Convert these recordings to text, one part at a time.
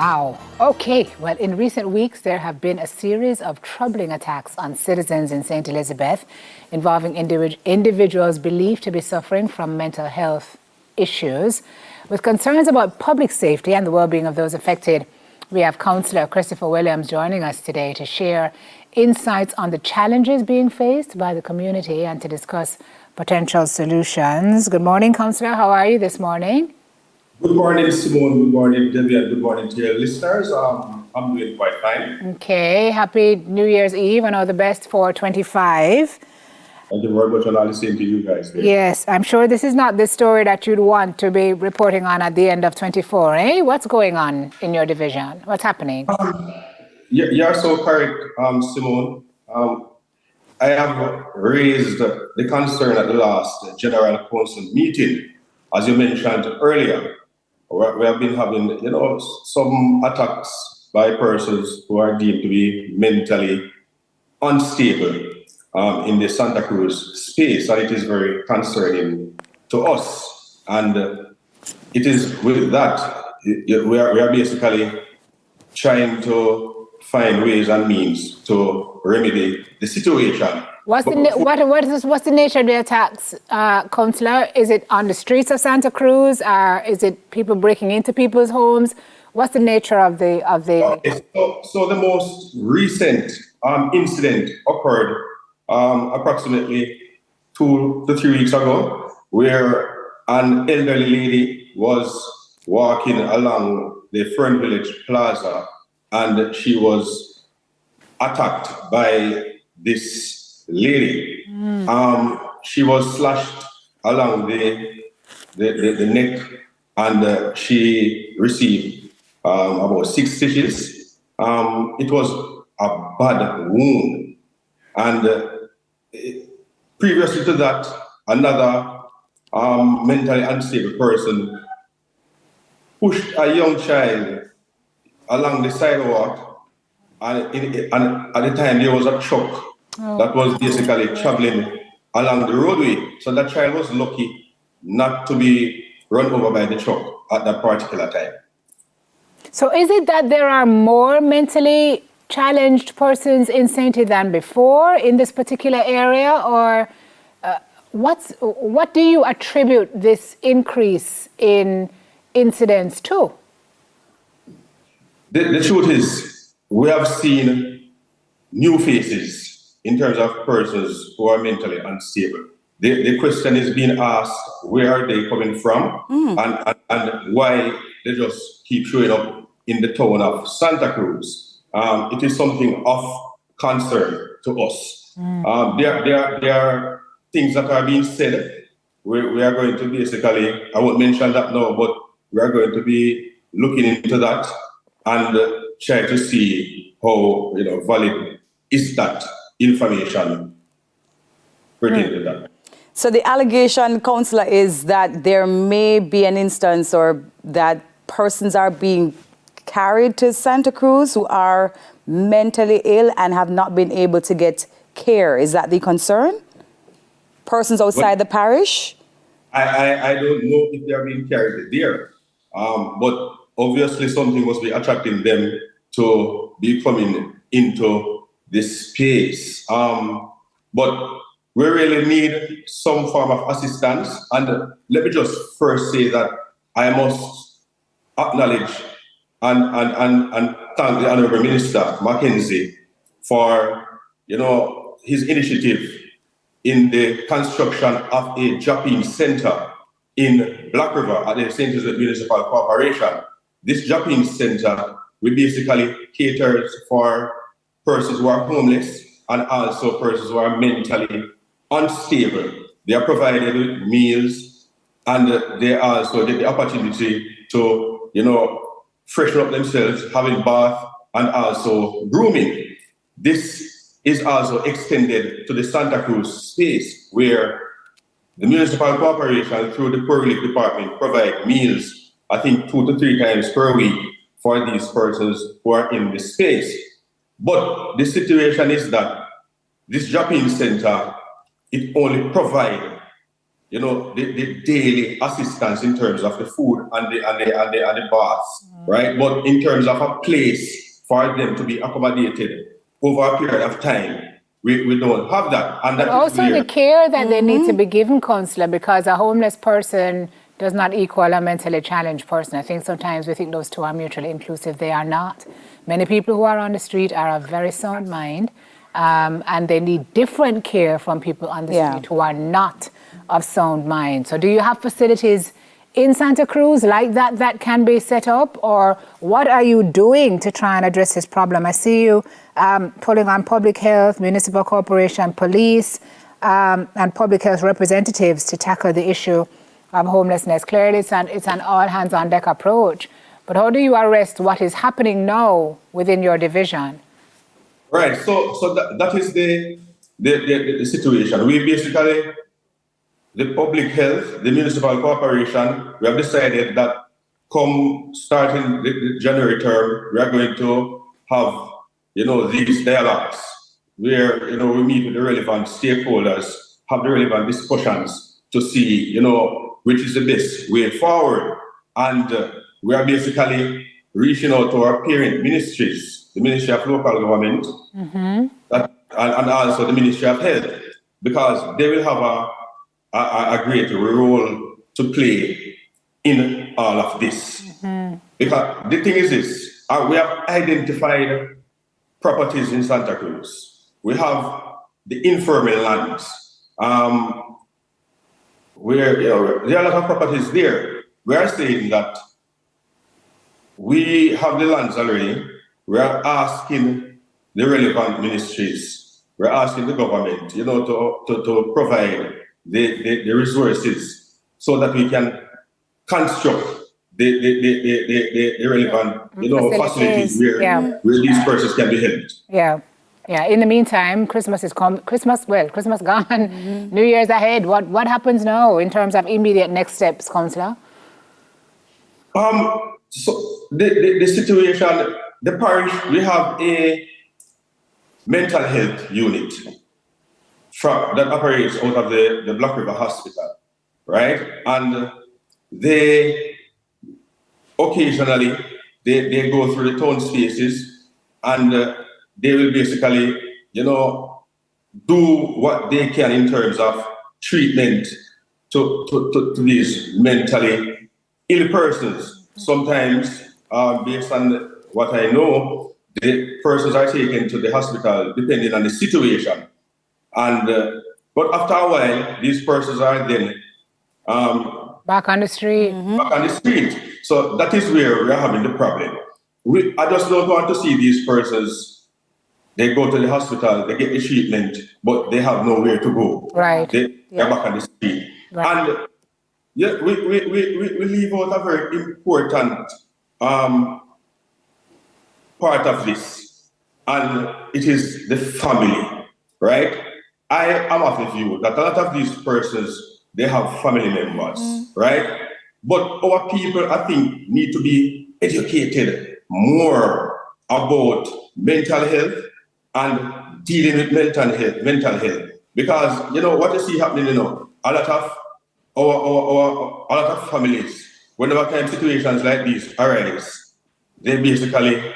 Wow. Okay. Well, in recent weeks, there have been a series of troubling attacks on citizens in St. Elizabeth involving individuals believed to be suffering from mental health issues. With concerns about public safety and the well-being of those affected, we have Councillor Christopher Williams joining us today to share insights on the challenges being faced by the community and to discuss potential solutions. Good morning, Councillor. How are you this morning? Good morning, Simone. Good morning, Debbie, and good morning to your listeners. I'm doing quite fine. Okay. Happy New Year's Eve and all the best for 25. Thank you very much, and all the same to you guys. Yes, I'm sure this is not the story that you'd want to be reporting on at the end of 24, eh? What's going on in your division? What's happening? You're so correct, Simone. I have raised the concern at the last General Council meeting, as you mentioned earlier. We have been having, some attacks by persons who are deemed to be mentally unstable in the Santa Cruz space, and it is very concerning to us. And it is with that we are basically trying to find ways and means to remedy the situation. What's the nature of the attacks, Councillor? Is it on the streets of Santa Cruz, or is it people breaking into people's homes? What's the nature of the? Okay, so the most recent incident occurred approximately 2 to 3 weeks ago, where an elderly lady was walking along the Fern Village Plaza, and she was attacked by this lady. She was slashed along the neck, and she received about 6 stitches. It was a bad wound, and previously to that, another mentally unstable person pushed a young child along the sidewalk, and at the time there was a truck that was basically traveling along the roadway. So that child was lucky not to be run over by the truck at that particular time. So is it that there are more mentally challenged persons in Saint than before in this particular area, or what do you attribute this increase in incidents to? The truth is, we have seen new faces in terms of persons who are mentally unstable. The question is being asked, where are they coming from, and why they just keep showing up in the town of Santa Cruz. It is something of concern to us. There are things that are being said. We are going to basically, I won't mention that now, but we are going to be looking into that and try to see how valid is that information pertaining to that. So the allegation, Councillor, is that there may be an instance or that persons are being carried to Santa Cruz who are mentally ill and have not been able to get care. Is that the concern? Persons outside the parish? I don't know if they are being carried there, but obviously something must be attracting them to be coming into this space. But we really need some form of assistance. And let me just first say that I must acknowledge and thank the Honourable Minister Mackenzie for his initiative in the construction of a drop-in center in Black River at the St. Elizabeth Municipal Corporation. This drop-in center will basically cater for persons who are homeless and also persons who are mentally unstable. They are provided with meals, and they also get the opportunity to, freshen up themselves, having bath, and also grooming. This is also extended to the Santa Cruz space, where the municipal corporation, through the Poor Relief Department, provide meals, I think 2 to 3 times per week for these persons who are in this space. But the situation is that this drop-in center, it only provides, the daily assistance in terms of the food and the baths right? But in terms of a place for them to be accommodated over a period of time, we don't have that. And But that is also where, the care that they need to be given, Councillor, because a homeless person does not equal a mentally challenged person. I think sometimes we think those two are mutually inclusive. They are not. Many people who are on the street are of very sound mind, and they need different care from people on the street who are not of sound mind. So do you have facilities in Santa Cruz like that that can be set up, or what are you doing to try and address this problem? I see you pulling on public health, municipal corporation, police, and public health representatives to tackle the issue of homelessness. Clearly, it's an all hands on deck approach. But how do you arrest what is happening now within your division? right, so that is the situation. We basically, the public health, the municipal corporation, we have decided that come starting the January term, we are going to have, these dialogues where, we meet with the relevant stakeholders, have the relevant discussions to see, which is the best way forward. And we are basically reaching out to our parent ministries, the Ministry of Local Government, and also the Ministry of Health, because they will have a great role to play in all of this. Because the thing is this, we have identified properties in Santa Cruz. We have the informal lands, where there are a lot of properties there. We are saying that we have the lands already. We are asking the relevant ministries, we're asking the government, to provide the resources so that we can construct the relevant, facilities where these persons can be helped. Yeah. In the meantime, Christmas gone. New Year's ahead. What happens now in terms of immediate next steps, Councillor? So the situation, the parish, we have a mental health unit that operates out of the Black River Hospital, right? And they occasionally they go through the town spaces, and they will basically, do what they can in terms of treatment to these mentally ill persons. Sometimes, based on what I know, the persons are taken to the hospital depending on the situation. And but after a while, these persons are then back on the street. Back on the street. So that is where we are having the problem. I just don't want to see these persons. They go to the hospital, they get the treatment, but they have nowhere to go. Right. They're back on the street. Right. And we leave out a very important part of this, and it is the family, right? I am of the view that a lot of these persons, they have family members, right? But our people, I think, need to be educated more about mental health and dealing with mental health. Because, what you see happening, a lot of a lot of families, whenever kind of situations like these arise, they basically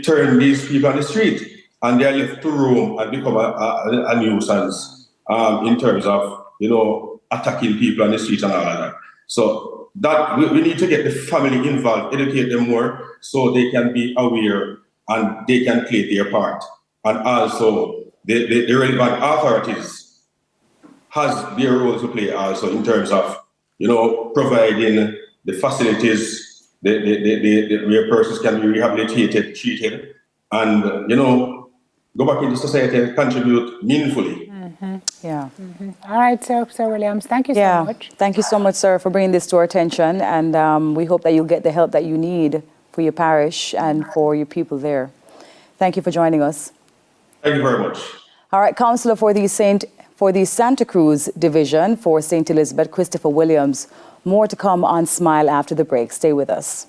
turn these people on the street, and they are left to roam and become a nuisance in terms of, attacking people on the street and all of that. So that we need to get the family involved, educate them more so they can be aware and they can play their part. And also the relevant authorities has their role to play also in terms of, providing the facilities, where persons can be rehabilitated, treated, and, go back into society and contribute meaningfully. All right, Sir Williams, thank you so much. Thank you so much, sir, for bringing this to our attention. And we hope that you'll get the help that you need for your parish and for your people there. Thank you for joining us. Thank you very much. All right, Councillor for the Santa Cruz Division for St. Elizabeth, Christopher Williams. More to come on Smile after the break. Stay with us.